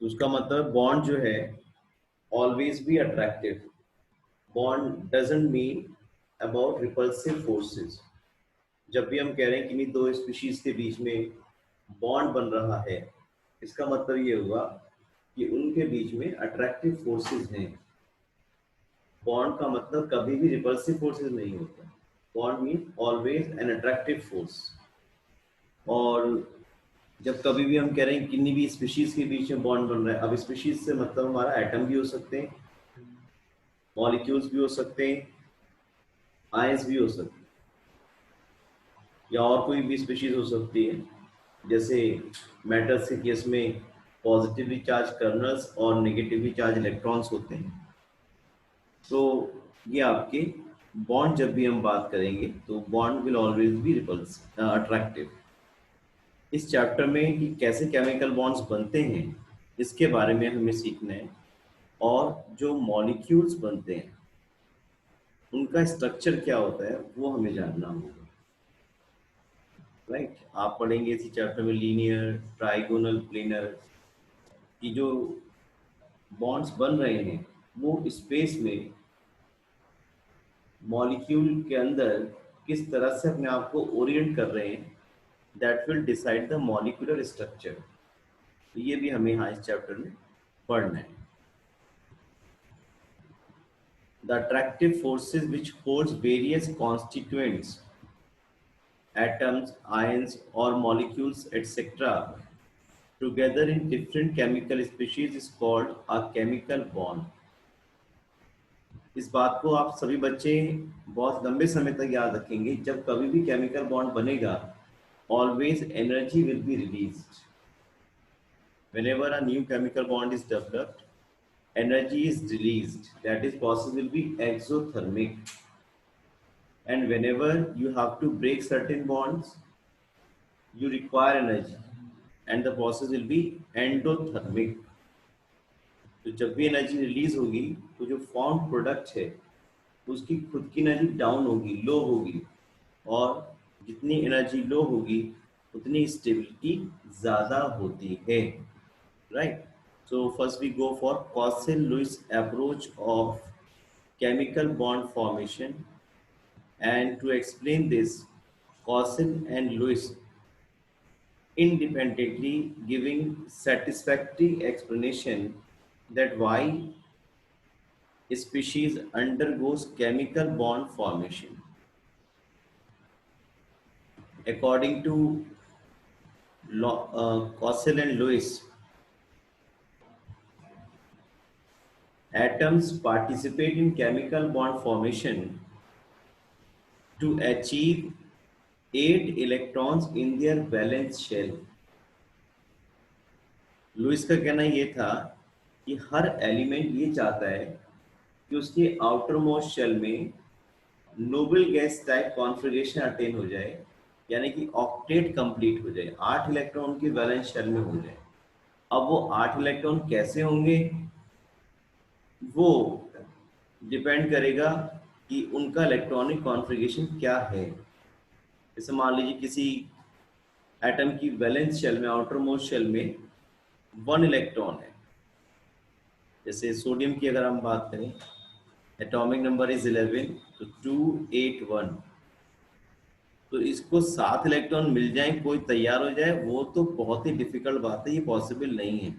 तो उसका मतलब बॉन्ड जो है always be attractive. Bond doesn't mean about repulsive forces. जब भी हम कह रहे हैं कि नहीं दो स्पीशीज के बीच में बॉन्ड बन रहा है, इसका मतलब ये हुआ कि उनके बीच में अट्रैक्टिव फोर्सेस हैं। बॉन्ड का मतलब कभी भी रिपल्सिव फोर्सेस नहीं होता। Bond mean always an attractive force. और जब कभी भी हम कह रहे हैं किन्हीं भी स्पीशीज के बीच में बॉन्ड बन रहा है, अब स्पीशीज से मतलब हमारा एटम भी हो सकते हैं, मॉलिक्यूल्स भी हो सकते हैं, आयंस भी हो सकते हैं, या और कोई भी स्पीशीज हो सकती है। जैसे मेटल्स के केस में पॉजिटिवली चार्ज कर्नल्स और नेगेटिवली चार्ज इलेक्ट्रॉन्स होते हैं। तो ये आपके बॉन्ड जब भी हम बात करेंगे तो bond will always be repulse attractive. इस चैप्टर में कि कैसे केमिकल बॉन्ड्स बनते हैं इसके बारे में हमें सीखना है, और जो मॉलिक्यूल्स बनते हैं उनका स्ट्रक्चर क्या होता है वो हमें जानना होगा। राइट, आप पढ़ेंगे इसी चैप्टर में लीनियर, ट्राइगोनल, प्लेनर की जो बॉन्ड्स बन रहे हैं वो स्पेस में मॉलिक्यूल के अंदर किस तरह से अपने आप को ओरिएंट कर रहे हैं, that will decide the molecular structure. तो ये भी हमें यहाँ इस चैप्टर में पढ़ना है। The attractive forces which holds various constituents, atoms, ions or molecules etc. together in different chemical species is called a chemical bond. इस बात को आप सभी बच्चे बहुत लंबे समय तक याद रखेंगे। जब कभी भी केमिकल बॉन्ड बनेगा, always energy will be released. Whenever a new chemical bond is developed, energy is released. That is possibly exothermic. And whenever you have to break certain bonds, you require energy, and the process will be endothermic. तो जब भी energy release होगी तो जो form product है उसकी खुद की एनर्जी डाउन होगी, लो होगी, और जितनी एनर्जी लो होगी उतनी स्टेबिलिटी ज़्यादा होती है। Right, so first we go for Clausen-Lewis approach of chemical bond formation, and to explain this, Clausen and Lewis independently giving satisfactory explanation that why a species undergoes chemical bond formation. According to Clausen and Lewis, atoms participate in chemical bond formation to achieve 8 electrons in their valence shell. Lewis का कहना ये था कि हर element ये चाहता है कि उसके आउटर मोस्ट शेल में noble gas type configuration attain हो जाए, यानी कि ऑक्टेट कंप्लीट हो जाए, 8 इलेक्ट्रॉन की वैलेंस शेल में हो जाए। अब वो 8 इलेक्ट्रॉन कैसे होंगे वो डिपेंड करेगा कि उनका इलेक्ट्रॉनिक कॉन्फ़िगरेशन क्या है। जैसे मान लीजिए किसी एटम की वैलेंस शेल में, आउटर मोस्ट शेल में 1 इलेक्ट्रॉन है। जैसे सोडियम की अगर हम बात करें, एटॉमिक नंबर इज 11, तो 281। तो इसको 7 इलेक्ट्रॉन मिल जाए, कोई तैयार हो जाए, वो तो बहुत ही डिफिकल्ट बात है, ये पॉसिबल नहीं है।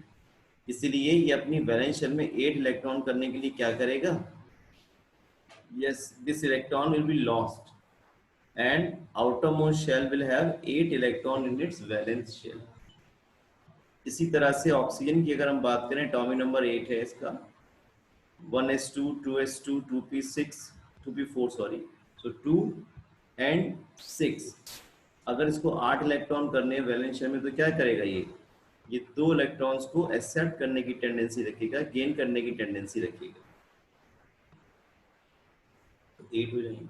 इसीलिए ये अपनी वैलेंस शेल में 8 इलेक्ट्रॉन करने के लिए क्या करेगा, yes, this electron will be lost and outer most shell will have 8 electron in its valence shell. इसी तरह से ऑक्सीजन की अगर हम बात करें, एटॉमिक नंबर 8 है इसका, 1s2, 2s2, 2p6, 2p4 sorry, so 2 and 6। अगर इसको 8 इलेक्ट्रॉन करने वैलेंस शेल में तो क्या करेगा, ये 2 इलेक्ट्रॉन्स को एक्सेप्ट करने की टेंडेंसी रखेगा, गेन करने की टेंडेंसी रखेगा, तो 8 हो जाएंगे।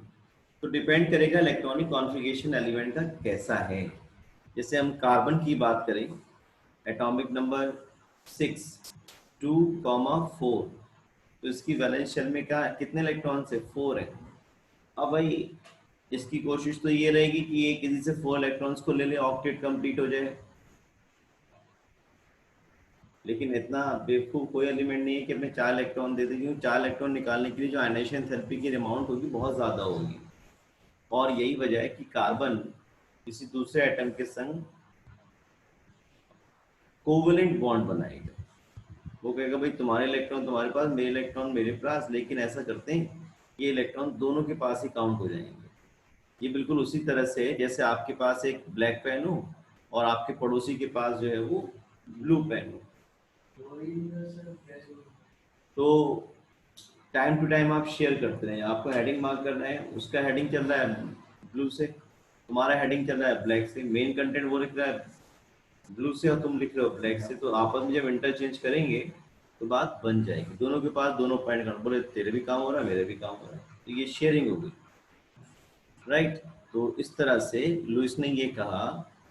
तो डिपेंड करेगा इलेक्ट्रॉनिक कॉन्फ़िगरेशन एलिमेंट का कैसा है। जैसे हम कार्बन की बात करें, एटॉमिक नंबर 6, 2,4, तो इसकी वैलेंस शेल में क्या, कितने इलेक्ट्रॉन्स है, 4 है। अब भाई इसकी कोशिश तो ये रहेगी कि ये किसी से 4 इलेक्ट्रॉन्स को ले ले, ऑक्टेट कंप्लीट हो जाए। लेकिन इतना बेवकूफ़ कोई एलिमेंट नहीं है कि अपने 4 इलेक्ट्रॉन दे दे, क्योंकि 4 इलेक्ट्रॉन निकालने के लिए जो आयनाइजेशन थेरेपी की अमाउंट होगी बहुत ज़्यादा होगी। और यही वजह है कि कार्बन किसी दूसरे एटम के संग कोवेलेंट बॉन्ड बनाएगा। वो कहेगा भाई तुम्हारे इलेक्ट्रॉन तुम्हारे पास, मेरे इलेक्ट्रॉन मेरे पास, लेकिन ऐसा करते हैं ये इलेक्ट्रॉन दोनों के पास ही काउंट हो जाएंगे। ये बिल्कुल उसी तरह से है जैसे आपके पास एक ब्लैक पेन हो और आपके पड़ोसी के पास जो है वो ब्लू पेन हो, तो टाइम टू टाइम आप शेयर करते रहें। आपको हेडिंग मार्क करना है, उसका हेडिंग चल रहा है ब्लू से, तुम्हारा हेडिंग चल रहा है ब्लैक से, मेन कंटेंट वो लिख रहा है ब्लू से और तुम लिख रहे हो ब्लैक से, तो आपस में जब इंटरचेंज करेंगे तो बात बन जाएगी। दोनों के पास दोनों पॉइंट करना, बोले तेरे भी काम हो रहा है मेरे भी काम हो रहा है, तो ये शेयरिंग हो गई, राइट। तो इस तरह से लुइस ने ये कहा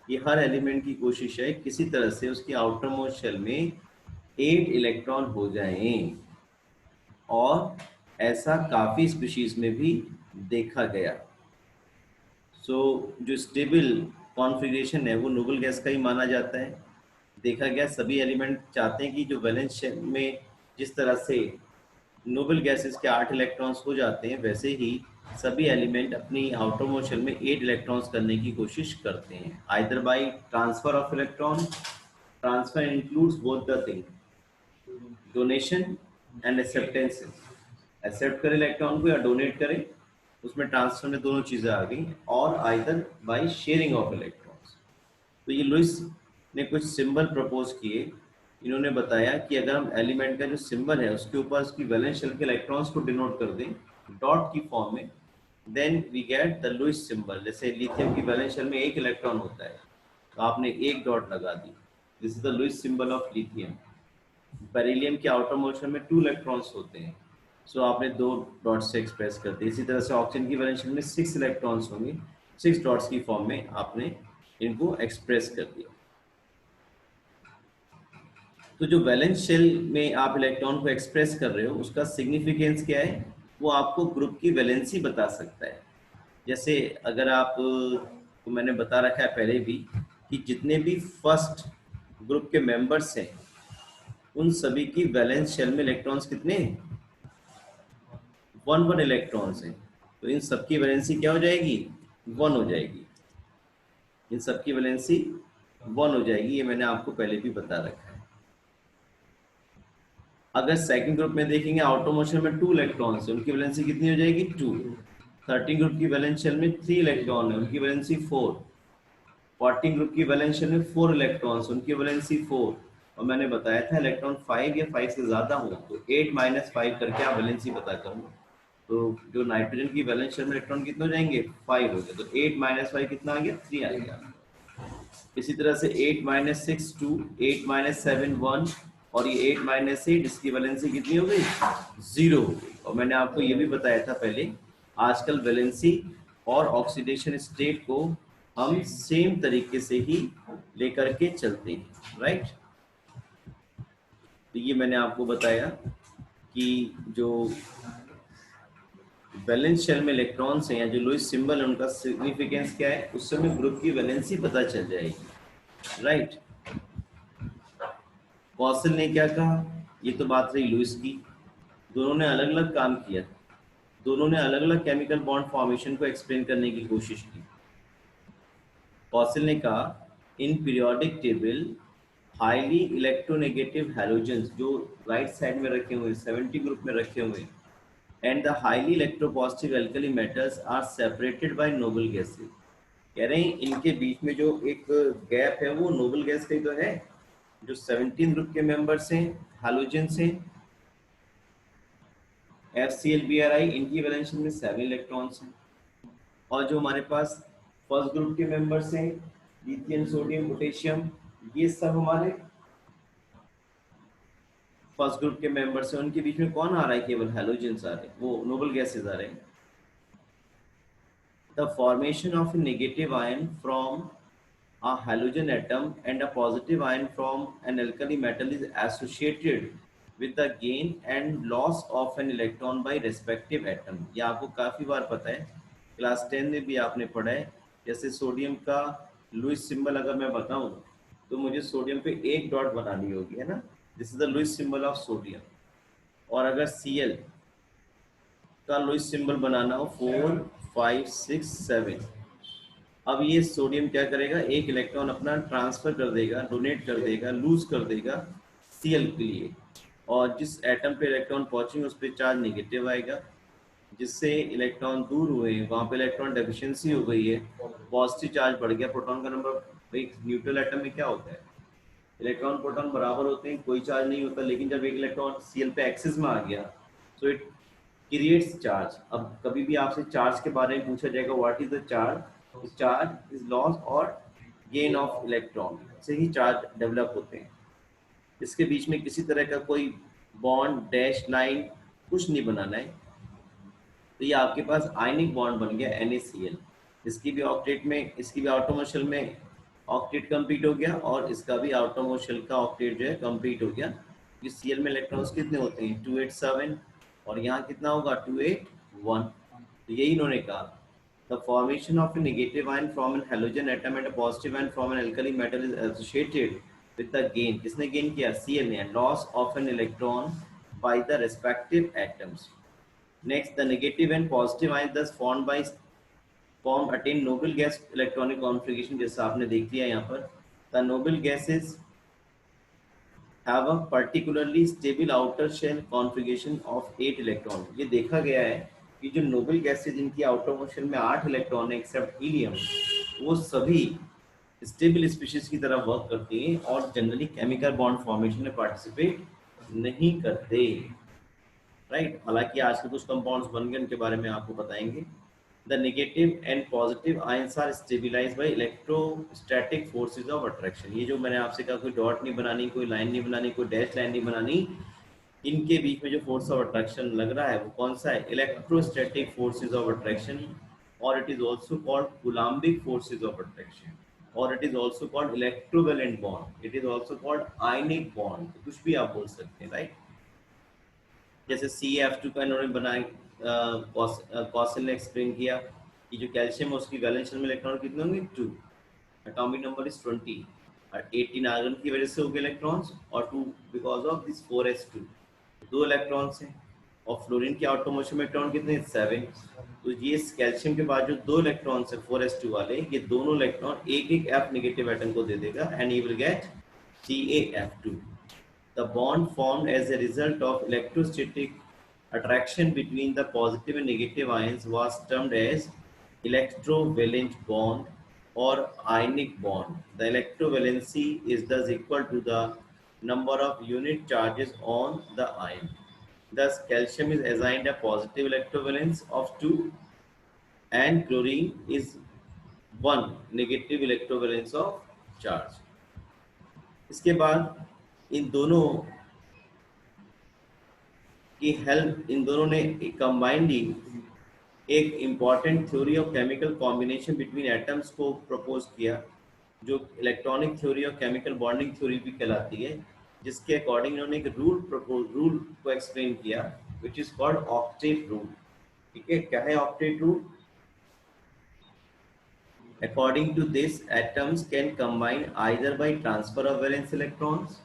कि हर एलिमेंट की कोशिश है किसी तरह से उसकी आउटर मोस्ट शेल में 8 इलेक्ट्रॉन हो जाएं, और ऐसा काफी स्पीशीज में भी देखा गया। सो जो स्टेबल कॉन्फ़िगरेशन है वो नोबल गैस का ही माना जाता है। देखा गया सभी एलिमेंट चाहते हैं कि जो वैलेंस शेल में जिस तरह से नोबल गैसेस के 8 इलेक्ट्रॉन्स हो जाते हैं, वैसे ही सभी एलिमेंट अपनी आउटर मोस्ट शेल में 8 इलेक्ट्रॉन्स करने की कोशिश करते हैं, either by transfer of electron. Transfer includes both the thing, donation and acceptance. Accept करे इलेक्ट्रॉन को या डोनेट करे, उसमें ट्रांसफर में दोनों चीजें आ गई, और either by sharing of electrons. तो ये लुइस ने कुछ सिंबल प्रपोज किए। इन्होंने बताया कि अगर हम एलिमेंट का जो सिंबल है उसके ऊपर उसकी वैलेंस शेल के इलेक्ट्रॉन्स को डिनोट कर दें डॉट की फॉर्म में, then we get the Lewis symbol. जैसे लिथियम की वैलेंस शेल में 1 इलेक्ट्रॉन होता है, तो आपने एक डॉट लगा दी, this is the Lewis symbol of lithium. Beryllium के आउटर मोशन में 2 इलेक्ट्रॉन्स होते हैं, सो आपने 2 डॉट से एक्सप्रेस कर दिया। इसी तरह से ऑक्सीजन की वैलेंस शेल में 6 इलेक्ट्रॉन्स होंगे, 6 डॉट्स की फॉर्म में आपने इनको एक्सप्रेस कर दिया। तो जो वैलेंस शेल में आप इलेक्ट्रॉन को एक्सप्रेस कर रहे हो उसका सिग्निफिकेंस क्या है, वो आपको ग्रुप की वैलेंसी बता सकता है। जैसे अगर आप तो मैंने बता रखा है पहले भी कि जितने भी फर्स्ट ग्रुप के मेंबर्स हैं उन सभी की वैलेंस शेल में इलेक्ट्रॉन्स कितने हैं, 1 इलेक्ट्रॉन्स हैं, तो इन सबकी वैलेंसी क्या हो जाएगी, 1 हो जाएगी। इन सबकी वैलेंसी 1 हो जाएगी, ये मैंने आपको पहले भी बता रखा है। अगर सेकंड ग्रुप में देखेंगे आउटर मोशन में 2 इलेक्ट्रॉन्स है, उनकी वैलेंसी कितनी हो जाएगी, 2। थर्टीन ग्रुप की वैलेंस शेल में 3 इलेक्ट्रॉन है, उनकी वैलेंसी 4। 14 ग्रुप की वैलेंस शेल में 4 इलेक्ट्रॉन्स, उनकी वैलेंसी 4। और मैंने बताया था इलेक्ट्रॉन 5 या 5 से ज्यादा हो तो 8 - 5 करके आप वैलेंसी पता करो। तो जो नाइट्रोजन की वैलेंस शेल में इलेक्ट्रॉन कितने हो जाएंगे, 5 हो गए, तो 8 - 5 कितना आ गया, 3 आ गया। इसी तरह से 8 - 6 2, 8 - 7 1, और ये 8 - 8 इसकी वैलेंसी कितनी हो गई, 0 हो गई। और मैंने आपको ये भी बताया था पहले, आजकल वैलेंसी और ऑक्सीडेशन स्टेट को हम सेम तरीके से ही लेकर के चलते हैं, राइट। तो ये मैंने आपको बताया कि जो वैलेंस शेल में इलेक्ट्रॉन्स हैं या जो लुईस सिंबल है उनका सिग्निफिकेंस क्या है, उस समय ग्रुप की वैलेंसी पता चल जाएगी, राइट। कौशल ने क्या कहा, ये तो बात रही लुईस की। दोनों ने अलग अलग काम किया, दोनों ने अलग अलग केमिकल बॉन्ड फॉर्मेशन को एक्सप्लेन करने की कोशिश की। कौशल ने कहा in periodic table highly electronegative halogens जो राइट साइड में रखे हुए 70 ग्रुप में रखे हुए and the highly electropositive alkali metals are separated by noble gases. कह रहे हैं इनके बीच में जो एक गैप है वो नोबल गैस का ही तो है। जो 17 ग्रुप के मेंबर्स हैं हैलोजेंस हैं FCl Bri, इनकी वैलेंस में 7 इलेक्ट्रॉन्स हैं। और जो हमारे पास फर्स्ट ग्रुप के मेंबर्स हैं लिथियम सोडियम पोटेशियम, ये सब हमारे फर्स्ट ग्रुप के मेंबर्स हैं, उनके बीच में कौन आ रहा है, केवल हैलोजेंस आ रहे हैं, वो नोबल गैसेस आ रहे हैं। The formation of a negative ion from a halogen atom and a positive ion from an alkali metal is associated with the gain and loss of an electron by respective atom। ये आपको काफी बार पता है, class 10 में भी आपने पढ़ा है। जैसे सोडियम का लुईस सिंबल अगर मैं बताऊं तो मुझे सोडियम पे एक डॉट बनानी होगी, है ना, this is the Lewis symbol of sodium. और अगर Cl का लुईस सिंबल बनाना हो 4 5 6 7, अब ये सोडियम क्या करेगा, एक इलेक्ट्रॉन अपना ट्रांसफर कर देगा, डोनेट कर देगा, लूज कर देगा Cl के लिए, और जिस एटम पे इलेक्ट्रॉन पहुंचेंगे उस पर चार्ज नेगेटिव आएगा, जिससे इलेक्ट्रॉन दूर हुए वहां पे इलेक्ट्रॉन डेफिशिएंसी हो गई है, पॉजिटिव चार्ज बढ़ गया, प्रोटॉन का नंबर। एक न्यूट्रल एटम में क्या होता है, इलेक्ट्रॉन प्रोटॉन बराबर होते हैं, कोई चार्ज नहीं होता, लेकिन जब एक इलेक्ट्रॉन Cl पे एक्सिस में आ गया तो इट क्रिएट्स चार्ज। अब कभी भी आपसे चार्ज के बारे में पूछा जाएगा, what is the charge, charge is loss और गेन ऑफ इलेक्ट्रॉन से ही चार्ज डेवलप होते हैं। इसके बीच में किसी तरह का कोई बॉन्ड, डैश लाइन कुछ नहीं बनाना है। तो ये आपके पास आयनिक बॉन्ड बन गया NaCl। इसकी भी ऑक्टेट में, इसकी भी आउटरमोस्ट शेल में ऑक्टेट कंप्लीट हो गया, और इसका भी आउटरमोस्ट शेल का ऑक्टेट जो है कंप्लीट हो गया। क्योंकि Cl में इलेक्ट्रॉन्स कितने होते हैं, 287, और यहाँ कितना होगा 281। तो यही इन्होंने कहा, the formation of a negative ion from an halogen atom and a positive ion from an alkali metal is associated with the gain, किसने गेन किया, Cl ने, loss of an electron by the respective atoms. Next, the negative and positive ions thus formed attain noble gas electronic configuration, जैसा आपने देख लिया यहाँ पर। The noble gases have a particularly stable outer shell configuration of 8 electron। ये देखा गया है कि जो नोबल गैसेज जिनकी आउटर शेल में 8 इलेक्ट्रॉन है एक्सेप्ट हीलियम, वो सभी स्टेबल स्पीशीज की तरह वर्क करती हैं और जनरली केमिकल बॉन्ड फॉर्मेशन में पार्टिसिपेट नहीं करते, राइट। हालांकि आज के कुछ कंपाउंड्स बन गए, उनके बारे में आपको बताएंगे। The negative and positive ions are stabilised by electrostatic forces of attraction. ये जो मैंने आपसे कहा, कोई डॉट नहीं बनानी, कोई लाइन नहीं बनानी, कोई डैश लाइन नहीं बनानी, इनके बीच में जो फोर्स ऑफ अट्रैक्शन लग रहा है वो कौन सा है, इलेक्ट्रोस्टैटिक फोर्सेस ऑफ अट्रैक्शन, और it is also called coulombic forces of attraction, और it is also called electrovalent bond, it is also called ionic bond, कुछ भी आप बोल सकते हैं, राइट। जैसे CF2 का इन्होंने बनाया, कॉसिल ने एक्सप्लेन किया कि जो कैल्शियम है उसकी वैलेंस शेल में इलेक्ट्रॉन कितने होंगे, 2, एटॉमिक नंबर इज 20, और 18 आर्गन की वजह से हो गए इलेक्ट्रॉन्स, और 2 because of this 4s2, 2 electrons हैं। और फ्लोरीन की आउटर मोशन में इलेक्ट्रॉन कितने, 7। तो ये कैल्शियम के बाद जो 2 इलेक्ट्रॉन्स है 4s2 वाले, ये दोनों इलेक्ट्रॉन एक एक F नेगेटिव एटम को दे देगा, and you will get CaF2। The bond formed as a result of electrostatic attraction between the positive and negative ions was termed as electrovalent bond or ionic bond. The electrovalency is thus equal to the number of unit charges on the ion. Thus, calcium is assigned a positive electrovalence of 2, and chlorine is 1 negative electrovalence of charge. इसके बाद इन दोनों की help, इन दोनों ने combinedly एक important theory of chemical combination between atoms को propose किया, जो इलेक्ट्रॉनिक थ्योरी और केमिकल बॉन्डिंग थ्योरी भी कहलाती है, जिसके अकॉर्डिंग इन्होंने एक रूल को एक्सप्लेन किया, which is called octet rule. ठीक है, क्या है octet rule? According to this, atoms can combine either by transfer of valence electrons,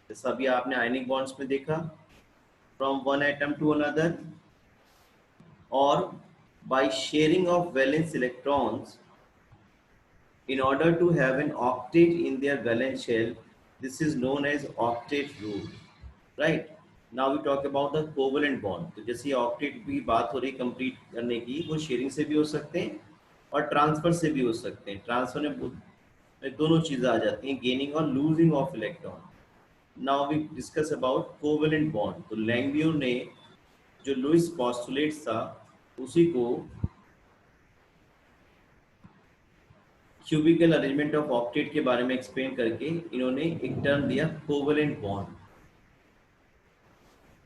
जैसा अभी आपने आयनिक बॉन्ड्स में देखा, from one atom to another, or by sharing of valence electrons in order to have an octet in their valence shell. This is known as octet rule, right? Now we talk about the covalent bond. तो जैसे octet की बात हो रही complete करने की, वो sharing से भी हो सकते हैं और ट्रांसफर से भी हो सकते हैं। ट्रांसफर में दोनों चीजें आ जाती हैं, गेनिंग और losing of electron. Now we discuss about covalent bond. तो लैंगम्यूर ने जो लुईस पोस्टुलेट था उसी को क्यूबिकल अरेंजमेंट ऑफ ऑक्टेट के बारे में एक्सप्लेन करके इन्होंने एक टर्म दिया कोवेलेंट बॉन्ड।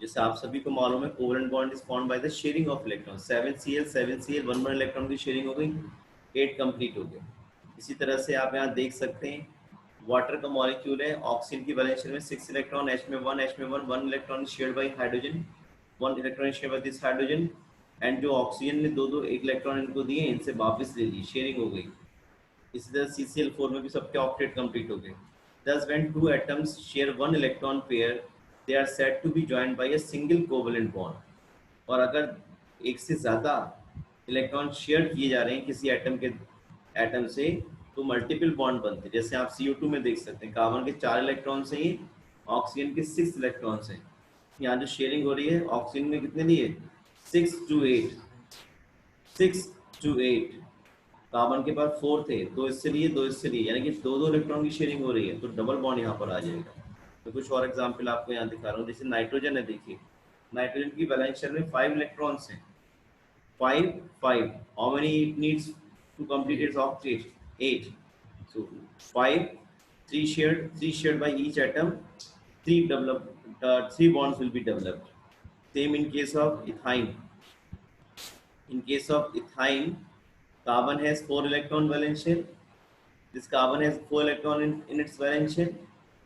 जैसे आप सभी को मालूम है, covalent bond is formed by the sharing of electron. 7Cl 1 electron की शेयरिंग हो गई, 8 कंप्लीट हो गए। इसी तरह से आप यहाँ देख सकते हैं, वाटर का मॉलिक्यूल है, ऑक्सीजन की वैलेंस शेल में 6 इलेक्ट्रॉन, H में 1 electron shared by hydrogen, 1 electron shared by this hydrogen, and जो ऑक्सीजन ने दो एक इलेक्ट्रॉन इनको दिए, इनसे वापस ले ली, शेयरिंग हो गई। इसी तरह CCl4 में भी सबके ऑक्टेट कंप्लीट हो गए। Thus when two atoms share one electron pair, they are said to be joined by a single covalent bond. और अगर एक से ज्यादा इलेक्ट्रॉन शेयर किए जा रहे हैं किसी एटम से तो मल्टीपल बॉन्ड बनते हैं। जैसे आप CO2 में देख सकते हैं कार्बन के 4 इलेक्ट्रॉन से ही ऑक्सीजन के 6 इलेक्ट्रॉन से। यहाँ जो शेयरिंग हो रही है ऑक्सीजन में कितने लिए 6 to 8, 6 to 8। कार्बन के पास 4 थे, दो इससे लिए दो इससे लिए, यानी कि दो दो इलेक्ट्रॉन की शेयरिंग हो रही है, तो डबल बॉन्ड यहाँ पर आ जाएगा। तो कुछ और एग्जांपल आपको यहाँ दिखा रहा हूँ। जैसे नाइट्रोजन है, देखिए नाइट्रोजन की वैलेंस शेल में 5 इलेक्ट्रॉन्स हैं, 5 5। How many it needs to complete its octet? 8। so 5, 3 shared by each atom, 3 bonds will be developed. Same in case of ethine. In case of ethine, carbon has 4 electron valence shell. This carbon has 4 electron in its valence shell.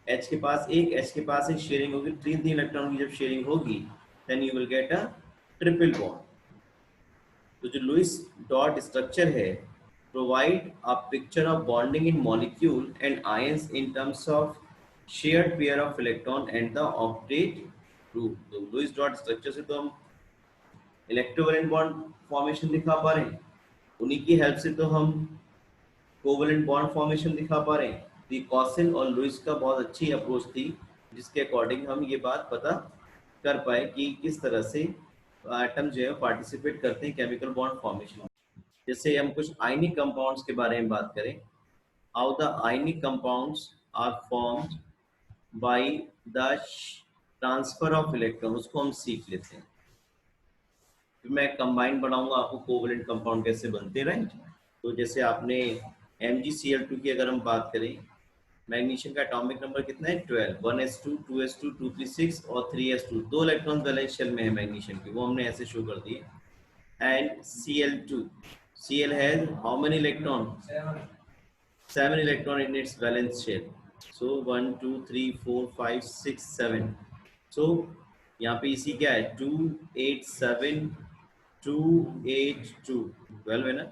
H के पास एक, H के पास एक sharing होगी, 3 electron की जब sharing होगी then you will get a triple bond. तो जो लुईस डॉट स्ट्रक्चर है provide a picture of bonding in molecule and ions in terms of shared pair of electron and the octet group. तो Lewis dot structure से तो हम electrovalent bond formation दिखा पा रहे हैं, उन्हीं की हेल्प से तो हम कोवैलेंट बॉन्ड फॉर्मेशन दिखा पा रहे हैं। दी कॉसिल और लुईस का बहुत अच्छी अप्रोच थी जिसके अकॉर्डिंग हम ये बात पता कर पाए कि किस तरह से एटम जो है पार्टिसिपेट करते हैं केमिकल बॉन्ड फॉर्मेशन में। जैसे हम कुछ आयनिक कंपाउंड्स के बारे में बात करें, how the ionic compounds are formed by the transfer of electron, उसको हम सीख लेते हैं। फिर मैं कंबाइंड बनाऊंगा आपको कोवैलेंट कंपाउंड कैसे बनते हैं, राइट। तो जैसे आपने MgCl2 की अगर हम बात करें, मैग्नीशियम का एटॉमिक नंबर कितना है 12, 1s2 2s2 236 और 3s2, 2 इलेक्ट्रॉन वैलेंस शेल में है मैग्नीशियम के, वो हमने ऐसे शो कर दिए। And Cl2, Cl has how many electron? 7 electron in its valence shell. So 1 2 3 4 5 6 7। so यहाँ पे इसी क्या है 2 8 7 2 8 2 12 है ना,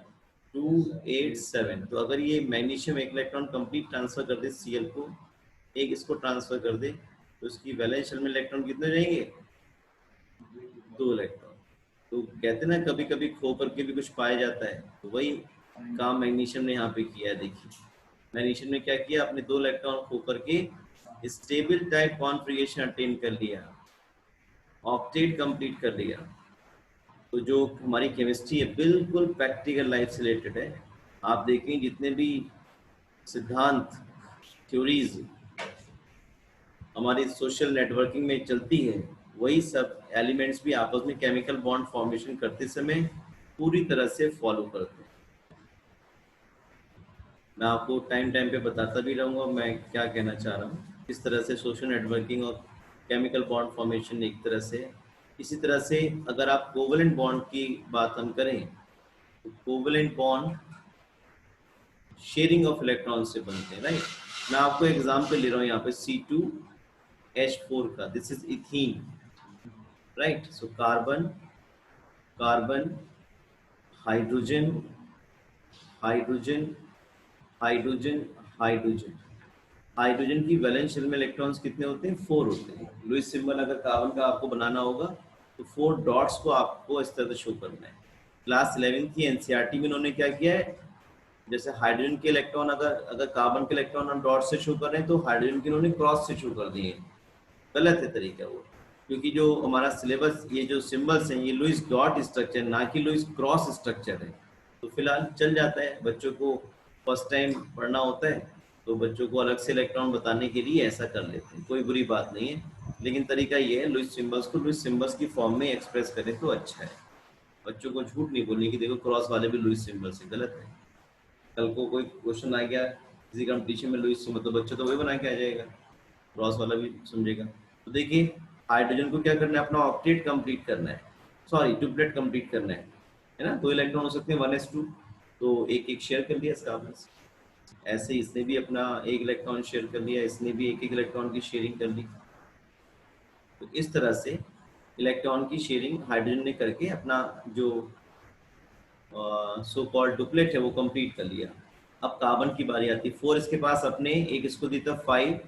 2 8 7। तो अगर ये मैग्नीशियम एक इलेक्ट्रॉन कंप्लीट ट्रांसफर कर दे Cl को, एक इसको ट्रांसफर कर दे, तो इसकी वैलेंस शेल में इलेक्ट्रॉन कितने रहेंगे 2 इलेक्ट्रॉन। तो कहते ना कभी कभी खो करके भी कुछ पाया जाता है, तो वही काम मैग्नीशियम ने यहाँ पे किया है। देखिए मैग्नीशियम ने क्या किया, अपने 2 इलेक्ट्रॉन खो करके स्टेबल टाइप कॉन्फ़िगरेशन अटेन कर लिया, ऑक्टेट कंप्लीट कर लिया। तो जो हमारी केमिस्ट्री है बिल्कुल प्रैक्टिकल लाइफ से रिलेटेड है। आप देखें जितने भी सिद्धांत थ्योरीज हमारी सोशल नेटवर्किंग में चलती है, वही सब एलिमेंट्स भी आपस में केमिकल बॉन्ड फॉर्मेशन करते समय पूरी तरह से फॉलो करते हैं। मैं आपको टाइम टाइम पे बताता भी रहूँगा मैं क्या कहना चाह रहा हूँ, किस तरह से सोशल नेटवर्किंग और केमिकल बॉन्ड फॉर्मेशन एक तरह से। इसी तरह से अगर आप कोवैलेंट बॉन्ड की बात हम करें तो covalent bond sharing of electron से बनते हैं, राइट। मैं आपको एग्जाम्पल ले रहा हूँ यहाँ पे C2H4 का, this is ethene, right. So carbon carbon hydrogen hydrogen hydrogen hydrogen. Hydrogen की वैलेंस शेल में इलेक्ट्रॉन्स कितने होते हैं 4 होते हैं। लुईस सिंबल अगर कार्बन का आपको बनाना होगा तो 4 डॉट्स को आपको इस तरह से शो करना है। क्लास 11 की NCERT में उन्होंने क्या किया है, जैसे हाइड्रोजन के इलेक्ट्रॉन अगर कार्बन के इलेक्ट्रॉन हम डॉट से शो कर रहे हैं तो हाइड्रोजन के उन्होंने क्रॉस से शो कर दिए। गलत है तरीका वो, क्योंकि जो हमारा सिलेबस ये जो सिंबल्स हैं ये लुईस डॉट स्ट्रक्चर ना कि लुईस क्रॉस स्ट्रक्चर है। तो फिलहाल चल जाता है, बच्चों को फर्स्ट टाइम पढ़ना होता है तो बच्चों को अलग से इलेक्ट्रॉन बताने के लिए ऐसा कर लेते हैं, कोई बुरी बात नहीं है। लेकिन तरीका ये है लुईस सिंबल्स को लुईस सिंबल्स की फॉर्म में एक्सप्रेस करें तो अच्छा है। बच्चों को झूठ नहीं बोलने की, देखो क्रॉस वाले भी लुईस सिंबल से, गलत है। कल को कोई क्वेश्चन आ गया किसी कंपटीशन में लुईस सिंबल, तो बच्चा तो वही बना के आ जाएगा, क्रॉस वाला भी समझेगा। तो देखिए हाइड्रोजन को क्या करना है, अपना ऑक्टेट कंप्लीट करना है, सॉरी ट्रिपलेट कंप्लीट करना है ना। 2 इलेक्ट्रॉन हो सकते हैं 1s2, तो एक एक शेयर कर लिया इसका आपस। ऐसे इसने भी अपना 1 इलेक्ट्रॉन शेयर कर लिया, इसने भी एक इलेक्ट्रॉन की शेयरिंग कर ली। तो इस तरह से इलेक्ट्रॉन की शेयरिंग हाइड्रोजन ने करके अपना जो सो कॉल्ड डुप्लेट है वो कंप्लीट कर लिया। अब कार्बन की बारी आती है, 4 इसके पास अपने, एक इसको देता 5,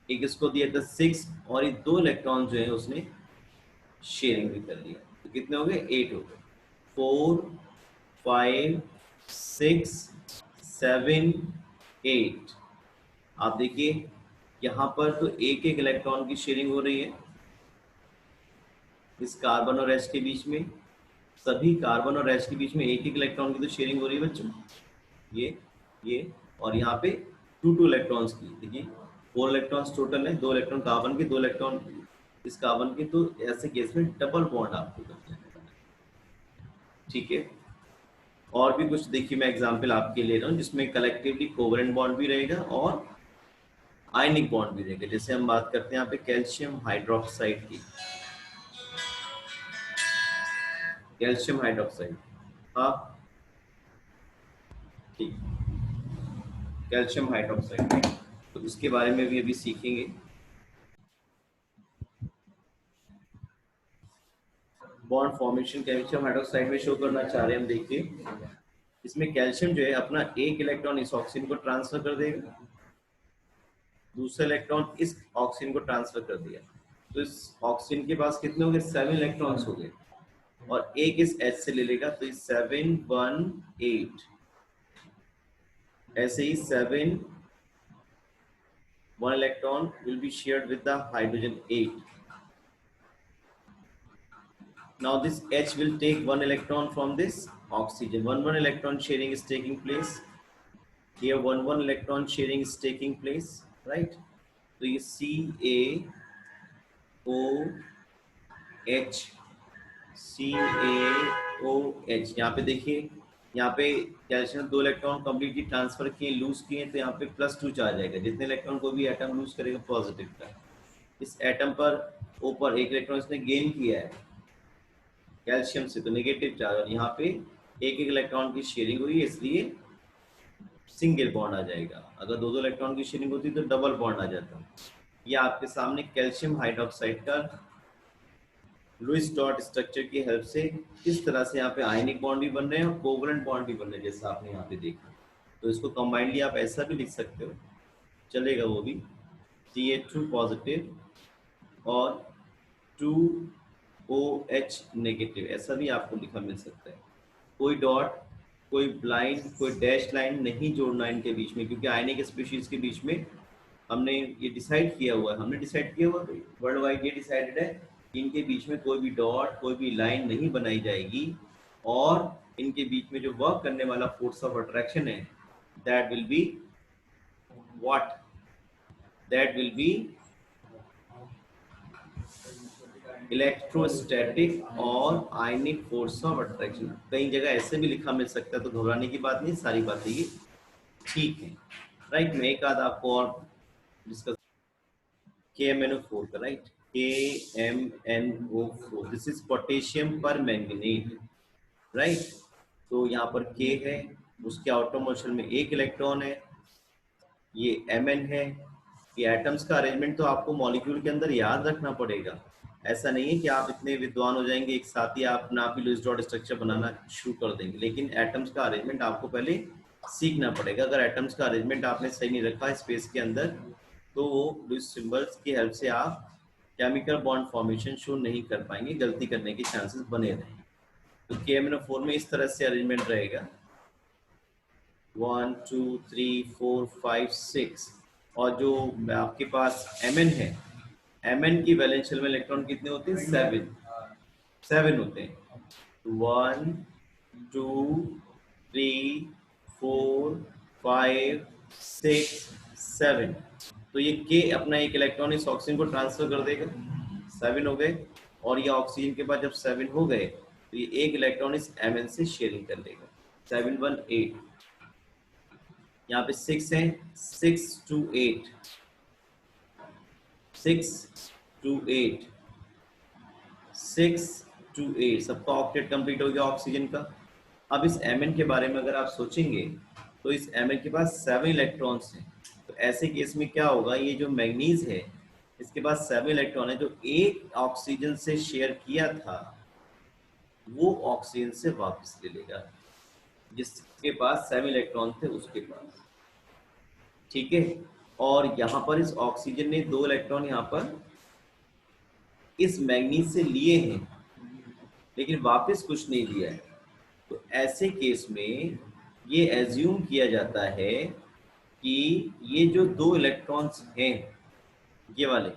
एक इसको दिया था 6 और ये 2 इलेक्ट्रॉन जो है उसने शेयरिंग भी कर लिया, तो कितने हो गए 8 हो गए। 4 5 6 7 8। आप देखिए यहाँ पर तो एक एक इलेक्ट्रॉन की शेयरिंग हो रही है इस कार्बन और एच के बीच में, सभी कार्बन और एच के बीच में एक एक इलेक्ट्रॉन की तो शेयरिंग हो रही है बच्चों, ये और यहाँ पे 2 इलेक्ट्रॉन्स की। देखिए 4 इलेक्ट्रॉन्स टोटल है, 2 इलेक्ट्रॉन कार्बन के, 2 इलेक्ट्रॉन इस कार्बन के, तो ऐसे केस में डबल बॉन्ड आपको करना है। ठीक है, और भी कुछ देखिए मैं एग्जांपल आपके ले रहा हूँ जिसमें कलेक्टिवली कोवेलेंट बॉन्ड भी रहेगा और आयनिक बॉन्ड भी रहेगा। जैसे हम बात करते हैं यहाँ पे कैल्शियम हाइड्रोक्साइड की, कैल्शियम हाइड्रोक्साइड, हाँ ठीक, कैल्शियम हाइड्रोक्साइड, तो इसके बारे में भी अभी सीखेंगे। बॉन्ड फॉर्मेशन कैल्शियम हाइड्रोक्साइड में शो करना चाह रहे हैं हम। देखिए इसमें कैल्शियम जो है अपना एक इलेक्ट्रॉन इस ऑक्सीजन को ट्रांसफर कर देगा, दूसरा इलेक्ट्रॉन इस ऑक्सीजन को ट्रांसफर कर दिया, तो इस ऑक्सीजन के पास कितने हो गए 7 इलेक्ट्रॉन्स हो गए, और एक इस H से ले लेगा तो 7 1 8, ऐसे ही 7 1 electron will be shared with the hydrogen 8. Now this H will take 1 electron from this oxygen. 1 electron sharing is taking place. Here 1 electron sharing is taking place, right? So you CaOH, CaOH, यहाँ पे देखिए, यहाँ पे calcium 2 electron completely transfer किए, loose किए, तो यहाँ पे +2 चार्ज आएगा। जितने इलेक्ट्रॉन को भी एटम लूज करेगा पॉजिटिव का, इस एटम पर ऊपर एक इलेक्ट्रॉन इसने गेन किया है कैल्शियम से, तो नेगेटिव चार्ज, और यहाँ पे एक एक इलेक्ट्रॉन की शेयरिंग हुई है इसलिए सिंगल बॉन्ड आ जाएगा। अगर 2 इलेक्ट्रॉन की शेयरिंग होती तो डबल बॉन्ड आ जाता। ये आपके सामने कैल्शियम हाइड्रोक्साइड का लुईस डॉट स्ट्रक्चर की हेल्प से किस तरह से यहाँ पे आयनिक बॉन्ड भी बन रहे हैं और कोवलेंट बॉन्ड भी बन रहे हैं, जैसा आपने यहाँ पे देखा। तो इसको कंबाइंडली आप ऐसा भी लिख सकते हो, चलेगा वो भी, CH2 पॉजिटिव और 2OH नेगेटिव, ऐसा भी आपको लिखा मिल सकता है। कोई डॉट, कोई ब्लाइंड, कोई डैश लाइन नहीं जोड़ना इनके बीच में, क्योंकि आयनिक स्पीशीज के बीच में हमने ये डिसाइड किया हुआ है, वर्ल्ड वाइड ये डिसाइडेड है कि इनके बीच में कोई भी डॉट, कोई भी लाइन नहीं बनाई जाएगी, और इनके बीच में जो वर्क करने वाला फोर्स ऑफ अट्रैक्शन है that will be what, that will be electrostatic और आयनिक फोर्स ऑफ अट्रैक्शन। कई जगह ऐसे भी लिखा मिल सकता है, तो घबराने की बात नहीं, सारी बातें ये ठीक है, राइट। मैं एक आध आपको और डिस्कस, KMnO4 का, right, KMnO4, this is potassium पर मैंगनीज, राइट। तो यहाँ पर K है, उसके आउटर मोशन में एक इलेक्ट्रॉन है, ये Mn है। ये एटम्स का अरेंजमेंट तो आपको मॉलिक्यूल के अंदर याद रखना पड़ेगा, ऐसा नहीं है कि आप इतने विद्वान हो जाएंगे एक साथ ही आप ना भी लुईस डॉट स्ट्रक्चर बनाना शुरू कर देंगे, लेकिन एटम्स का अरेंजमेंट आपको पहले सीखना पड़ेगा। अगर एटम्स का अरेंजमेंट आपने सही नहीं रखा स्पेस के अंदर, तो वो लुईस सिंबल्स की हेल्प से आप केमिकल बॉन्ड फॉर्मेशन शो नहीं कर पाएंगे, गलती करने के चांसेस बने रहेंगे। तो KMnO4 में इस तरह से अरेंजमेंट रहेगा, 1 2 3 4 5 6, और जो आपके पास Mn है, Mn की वैलेंस शेल में इलेक्ट्रॉन कितने होते हैं 7 होते हैं, 1 2 3 4 5 6 7, तो ये K अपना एक इलेक्ट्रॉन इस ऑक्सीजन को ट्रांसफर कर देगा, 7 हो गए, और ये ऑक्सीजन के बाद जब 7 हो गए तो ये एक इलेक्ट्रॉन इस Mn से शेयरिंग कर लेगा, 7 1 8। यहाँ पे 6 है, 6 2 8, 6 2 8, 6 2 8, सबका ऑक्टेट कंप्लीट हो गया ऑक्सीजन का। अब इस Mn के बारे में अगर आप सोचेंगे तो इस Mn के पास 7 इलेक्ट्रॉन्स हैं, तो ऐसे केस में क्या होगा, ये जो मैग्नीज है इसके पास 7 इलेक्ट्रॉन है, जो एक ऑक्सीजन से शेयर किया था वो ऑक्सीजन से वापस ले लेगा, जिसके पास 7 इलेक्ट्रॉन थे उसके पास, ठीक है। और यहाँ पर इस ऑक्सीजन ने 2 इलेक्ट्रॉन यहाँ पर इस मैग्नीज से लिए हैं, लेकिन वापस कुछ नहीं दिया है। तो ऐसे केस में ये एज्यूम किया जाता है कि ये जो 2 इलेक्ट्रॉन्स हैं, ये वाले,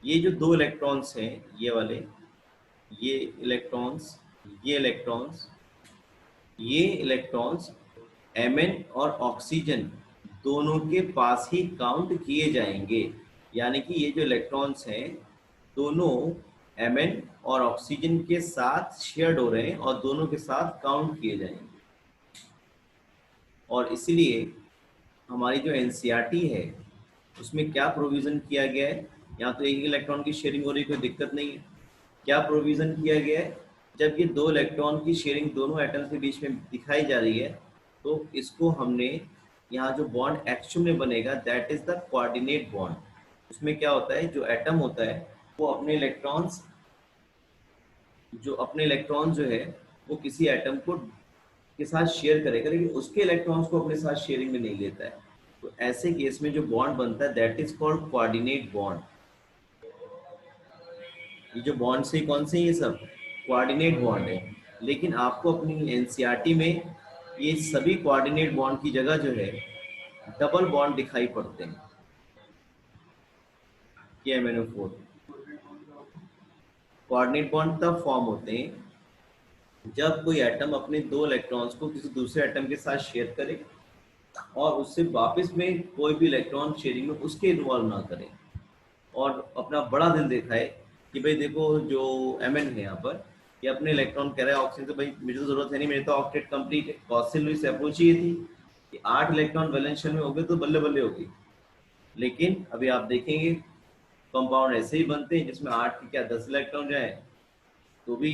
ये जो 2 इलेक्ट्रॉन्स हैं, ये वाले, ये इलेक्ट्रॉन्स, ये इलेक्ट्रॉन्स, ये इलेक्ट्रॉन्स Mn और ऑक्सीजन दोनों के पास ही काउंट किए जाएंगे। यानी कि ये जो इलेक्ट्रॉन्स हैं दोनों Mn और ऑक्सीजन के साथ शेयर्ड हो रहे हैं और दोनों के साथ काउंट किए जाएंगे। और इसलिए हमारी जो एनसीईआरटी है उसमें क्या प्रोविज़न किया गया है, यहाँ तो एक इलेक्ट्रॉन की शेयरिंग हो रही है, कोई दिक्कत नहीं है। क्या प्रोविज़न किया गया है, जब ये 2 इलेक्ट्रॉन की शेयरिंग दोनों एटम्स के बीच में दिखाई जा रही है तो इसको हमने यहाँ जो बॉन्ड एक्चुअल में बनेगा that is the coordinate bond. उसमें क्या होता है, जो एटम होता है वो अपने इलेक्ट्रॉन्स जो है वो किसी एटम को के साथ शेयर करेगा, लेकिन उसके इलेक्ट्रॉन्स को अपने साथ शेयरिंग में नहीं लेता है। तो ऐसे केस में जो बॉन्ड बनता है that is called coordinate bond. ये जो बॉन्ड से कौन से, ये सब कोऑर्डिनेट बॉन्ड है। लेकिन आपको अपनी एनसीईआरटी में ये सभी कोऑर्डिनेट बॉन्ड की जगह जो है डबल बॉन्ड दिखाई पड़ते हैं, KMnO4। कोऑर्डिनेट बॉन्ड तब फॉर्म होते हैं जब कोई एटम अपने 2 इलेक्ट्रॉन्स को किसी दूसरे एटम के साथ शेयर करे और उससे वापस में कोई भी इलेक्ट्रॉन शेयरिंग में उसके इन्वॉल्व ना करे और अपना बड़ा दिल दिखाए कि भाई देखो जो Mn है यहाँ पर, ये अपने इलेक्ट्रॉन कह रहा है ऑक्सीजन से, भाई मुझे तो जरूरत है नहीं, मेरे तो ऑक्टेट कंप्लीट है। गॉसियन लुईस अप्रोच ये थी कि 8 इलेक्ट्रॉन वैलेंस शेल में हो गए तो बल्ले बल्ले होगी। लेकिन अभी आप देखेंगे कंपाउंड ऐसे ही बनते हैं जिसमें 8 की क्या 10 इलेक्ट्रॉन जाए तो भी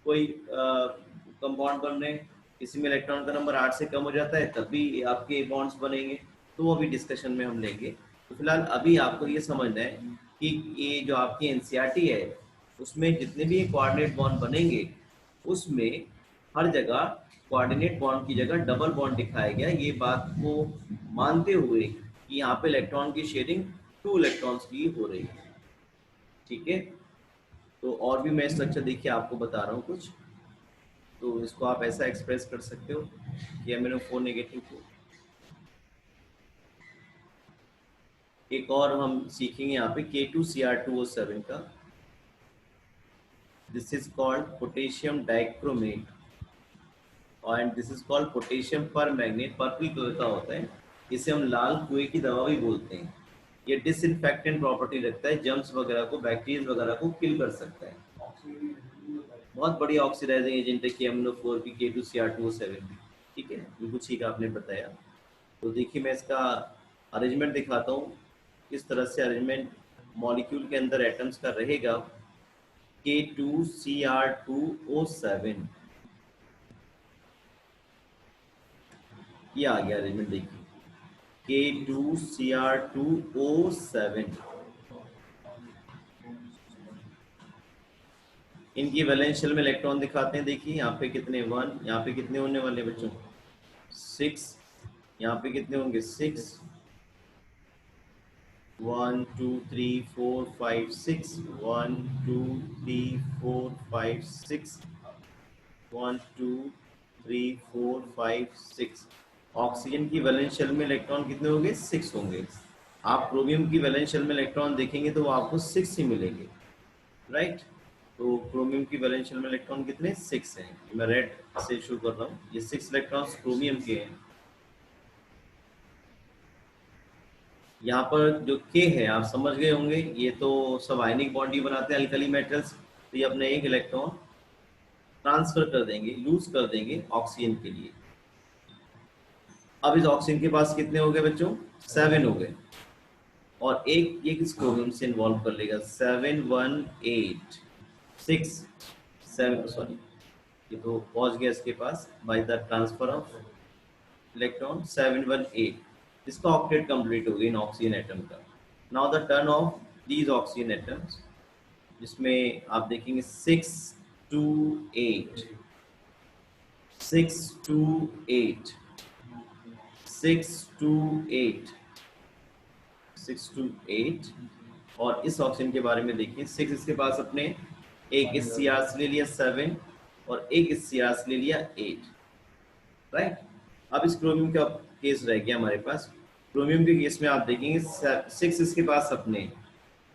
कोई कंपाउंड बन रहे हैं। किसी में इलेक्ट्रॉन का नंबर 8 से कम हो जाता है तब भी आपके बॉन्ड्स बनेंगे, तो वो भी डिस्कशन में हम लेंगे। तो फिलहाल अभी आपको ये समझना है कि ये जो आपकी एनसीईआरटी है उसमें जितने भी कोऑर्डिनेट बॉन्ड बनेंगे उसमें हर जगह कोऑर्डिनेट बॉन्ड की जगह डबल बॉन्ड दिखाया गया, ये बात को मानते हुए कि यहाँ पे इलेक्ट्रॉन की शेयरिंग 2 इलेक्ट्रॉन्स की हो रही है। ठीक है, तो और भी मैं स्ट्रक्चर देखिए आपको बता रहा हूँ कुछ, तो इसको आप ऐसा एक्सप्रेस कर सकते हो कि MnO4 नेगेटिव को। एक और हम सीखेंगे यहाँ पे K2Cr2O7 का। This is called potassium dichromate and this is called potassium पर मैग्नेट, पर्पल कलर का होता है। इसे हम लाल कुएं की दवा भी बोलते हैं। ये डिसइंफेक्टेंट प्रॉपर्टी रखता है, जर्म्स वगैरह को, बैक्टीरिया वगैरह को किल कर सकता है। बहुत बढ़िया ऑक्सीडाइजिंग एजेंट है KMnO4 की K2Cr2O7 भी। ठीक है, बिल्कुल ठीक आपने बताया। तो देखिए मैं इसका अरेंजमेंट दिखाता हूँ, किस तरह से अरेंजमेंट मॉलिक्यूल के अंदर एटम्स का रहेगा। K2Cr2O7 ये आ गया अरेंजमेंट, देखिए K2Cr2O7। इनकी वैलेंस शेल में इलेक्ट्रॉन दिखाते हैं, देखिए यहाँ पे कितने 1, यहाँ पे कितने होने वाले बच्चों 6, यहाँ पे कितने होंगे 6, 1 2 3 4 5 6, 1 2 3 4 5 6, 1 2 3 4 5 6। ऑक्सीजन की वैलेंस शेल में इलेक्ट्रॉन कितने होंगे 6 होंगे। आप क्रोमियम की वैलेंस शेल में इलेक्ट्रॉन देखेंगे तो वो आपको 6 ही मिलेंगे, राइट। तो क्रोमियम की वैलेंस शेल में इलेक्ट्रॉन कितने 6 हैं। मैं रेड से शुरू कर रहा हूँ, ये 6 इलेक्ट्रॉन्स क्रोमियम के हैं। यहाँ पर जो K है आप समझ गए होंगे, ये तो सब आयनिक बॉन्ड ही बनाते हैं अल्कली मेटल्स। तो ये अपने एक इलेक्ट्रॉन ट्रांसफर कर देंगे, लूज कर देंगे ऑक्सीजन के लिए। अब इस ऑक्सीजन के पास कितने हो गए बच्चों 7 हो गए, और एक ये किस क्रोमियम से इन्वॉल्व कर लेगा 7 1 8 6 7, सॉरी ये तो पहुंच गया इसके पास by the transfer of electron 7 1 8। इसका ऑक्टेट कंप्लीट हो गया इन ऑक्सीजन एटम का। Now the turn of these oxygen atoms, जिसमें आप देखेंगे 6 2 8 6 2 8 6 2 8 6 to 8। और इस ऑक्सीजन के बारे में देखिए, 6 इसके पास अपने, एक इस CR से ले लिया 7 और एक इस CR से ले लिया 8, राइट। अब इस क्रोमियम का केस रह गया हमारे पास। क्रोमियम के केस में आप देखेंगे 6 इसके पास अपने,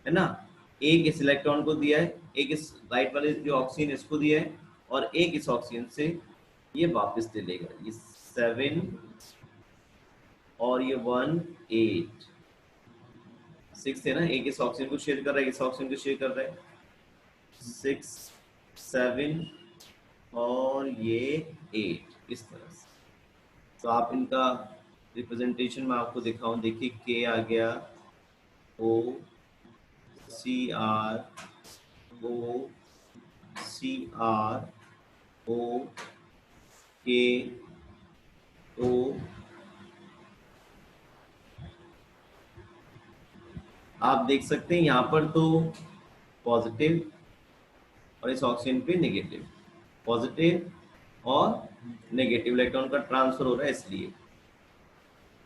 है ना, एक इस इलेक्ट्रॉन को दिया है, एक इस राइट वाले जो ऑक्सीजन इसको दिया है, और एक इस ऑक्सीजन से ये वापस ले लेगा। ये 7 और ये 1 8, 6 है ना, एक इस ऑक्सीजन को शेयर कर रहा है, इस ऑक्सीजन को शेयर कर रहा है, 6 7 और ये 8, इस तरह से। तो आप इनका रिप्रेजेंटेशन में आपको दिखाऊं, देखिए के आ गया, ओ CR O CR O K O, आप देख सकते हैं यहाँ पर तो पॉजिटिव और इस ऑक्सीजन पे नेगेटिव, पॉजिटिव और नेगेटिव इलेक्ट्रॉन का ट्रांसफर हो रहा है, इसलिए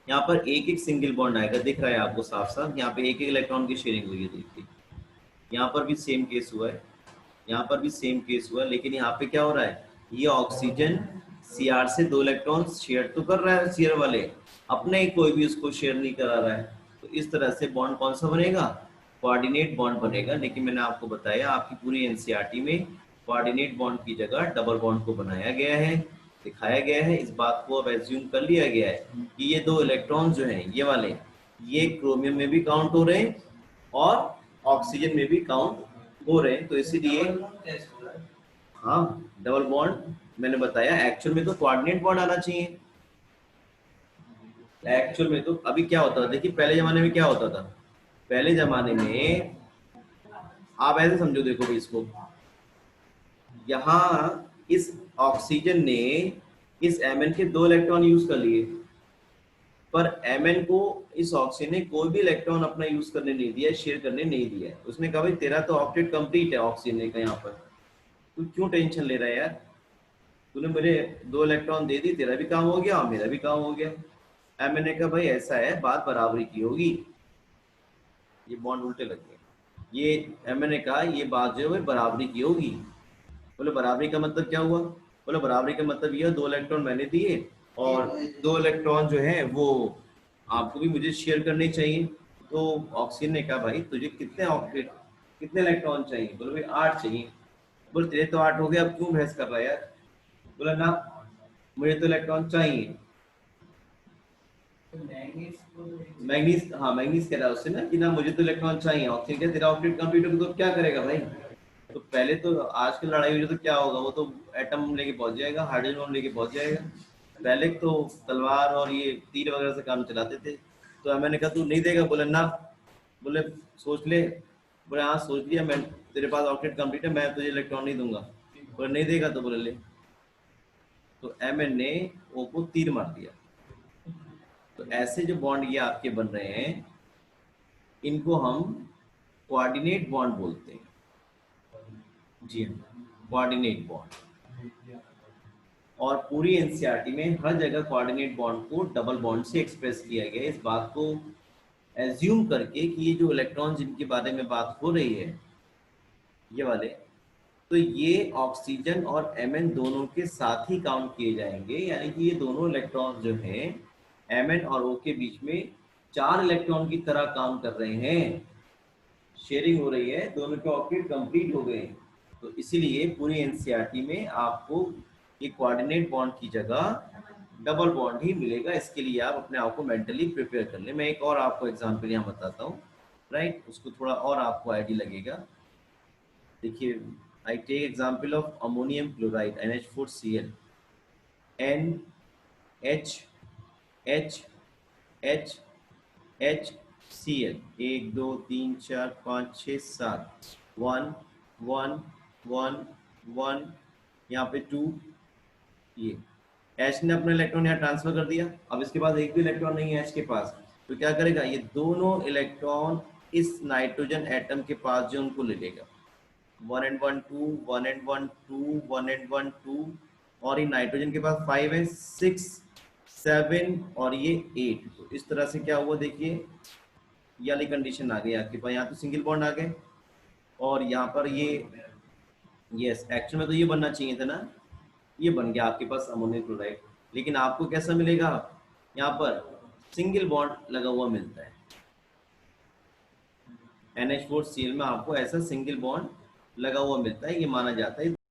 यहाँ पर एक एक सिंगल बॉन्ड आएगा, दिख रहा है आपको साफ साफ, यहाँ पे एक एक इलेक्ट्रॉन की शेयरिंग हुई है। देखिए यहाँ पर भी सेम केस हुआ है, यहाँ पर भी सेम केस हुआ है, लेकिन यहाँ पे क्या हो रहा है, ये ऑक्सीजन CR से 2 इलेक्ट्रॉन शेयर तो कर रहा है, शेयर वाले अपने ही कोई भी उसको शेयर नहीं करा रहा है। तो इस तरह से बॉन्ड कौन सा बनेगा, कोऑर्डिनेट बॉन्ड बनेगा। लेकिन मैंने आपको बताया आपकी पूरी NCERT में कोऑर्डिनेट बॉन्ड की जगह डबल बॉन्ड को बनाया गया है, दिखाया गया है। इस बात को अब एज्यूम कर लिया गया है कि ये 2 इलेक्ट्रॉन जो हैं ये वाले, ये क्रोमियम में भी काउंट हो रहे हैं और ऑक्सीजन में भी काउंट हो रहे हैं। तो इसीलिए हाँ, डबल बॉन्ड मैंने बताया, एक्चुअल में तो कोऑर्डिनेट बॉन्ड आना चाहिए। एक्चुअल में तो अभी क्या होता था, देखिए पहले जमाने में क्या होता था, पहले जमाने में आप ऐसे समझो, देखो भाई इसको, यहाँ इस ऑक्सीजन ने इस Mn के 2 इलेक्ट्रॉन यूज कर लिए, पर Mn को इस ऑक्सीजन ने कोई भी इलेक्ट्रॉन अपना यूज करने नहीं दिया, शेयर करने नहीं दिया। उसने कहा भाई तेरा तो ऑक्टेट कंप्लीट है, ऑक्सीजन ने कहा यहाँ पर तू क्यों टेंशन ले रहा है यार, तूने मेरे 2 इलेक्ट्रॉन दे दी, तेरा भी काम हो गया और मेरा भी काम हो गया। Mn ने कहा भाई ऐसा है, बात बराबरी की होगी, ये बॉन्ड उल्टे लग गए। ये Mn ने कहा ये बात जो है बराबरी की होगी। बोले बराबरी का मतलब क्या हुआ, बोले बराबरी का मतलब ये 2 इलेक्ट्रॉन मैंने दिए और 2 इलेक्ट्रॉन जो है वो आपको भी मुझे शेयर करने चाहिए। तो ऑक्सीजन ने कहा भाई तुझे कितने ऑक्टेट, कितने इलेक्ट्रॉन चाहिए, बोले भाई 8 चाहिए। बोले तेरे तो 8 हो गए, अब क्यों बहस कर रहा है यार, बोला ना मुझे तो इलेक्ट्रॉन चाहिए। मैग्नीज, हाँ मैग्नीज कह रहा है उससे ना कि ना मुझे तो इलेक्ट्रॉन चाहिए। ऑक्सीजन क्या तेरा ऑक्टेट कंप्लीट होगा तो क्या करेगा भाई, तो पहले तो आज की लड़ाई हुई तो क्या होगा, वो तो एटम लेके पहुंच जाएगा, हाइड्रोजन बम लेके पहुंच जाएगा। पहले तो तलवार और ये तीर वगैरह से काम चलाते थे। तो मैंने कहा तू नहीं देगा, बोले ना, बोले सोच ले, बोले हाँ सोच लिया, मैं तेरे पास ऑक्टेट कंप्लीट है, मैं तुझे इलेक्ट्रॉन नहीं दूंगा। बोले नहीं देगा तो बोले ले। तो Mn ने O को तीर मार दिया। तो ऐसे जो बॉन्ड ये आपके बन रहे हैं इनको हम कोऑर्डिनेट बॉन्ड बोलते हैं। जी हाँ, कोऑर्डिनेट बॉन्ड। और पूरी NCERT में हर जगह कोऑर्डिनेट बॉन्ड को डबल बॉन्ड से एक्सप्रेस किया गया है, इस बात को एज्यूम करके कि ये जो इलेक्ट्रॉन जिनके बारे में बात हो रही है ये वाले, तो ये ऑक्सीजन और Mn दोनों के साथ ही काउंट किए जाएंगे। यानी कि ये दोनों इलेक्ट्रॉन जो हैं Mn और O के बीच में 4 इलेक्ट्रॉन की तरह काम कर रहे हैं, शेयरिंग हो रही है, दोनों के ऑक्टेट कंप्लीट हो गए। तो इसीलिए पूरी NCERT में आपको ये कोऑर्डिनेट बॉन्ड की जगह डबल बॉन्ड ही मिलेगा। इसके लिए आप अपने आप को मेंटली प्रिपेयर कर लें। मैं एक और आपको एग्जांपल यहाँ बताता हूँ, राइट, उसको थोड़ा और आपको आइडिया लगेगा। देखिए, I take example of ammonium chloride NH4Cl, N H H H H Cl, 1 2 3 4 5 6 7, 1 1 1 1, यहाँ पे 2, ये H ने अपना इलेक्ट्रॉन यहाँ ट्रांसफर कर दिया। अब इसके पास एक भी इलेक्ट्रॉन नहीं है H के पास, तो क्या करेगा, ये दोनों इलेक्ट्रॉन इस नाइट्रोजन एटम के पास जो उनको ले लेगा, 1 and 1 2, 1 and 1 2, 1 and 1 2, और ये नाइट्रोजन के पास 5 है, 6 7 और ये 8। तो इस तरह से क्या हुआ देखिए, ये वाली कंडीशन आ गई आपके पास। यहाँ तो सिंगल बॉन्ड आ गए और यहाँ पर ये यस एक्चुअल में तो ये बनना चाहिए था ना, ये बन गया आपके पास अमोनियम क्लोराइड। लेकिन आपको कैसा मिलेगा, यहाँ पर सिंगल बॉन्ड लगा हुआ मिलता है। NH4Cl में आपको ऐसा सिंगल बॉन्ड लगा हुआ मिलता है, ये माना जाता है।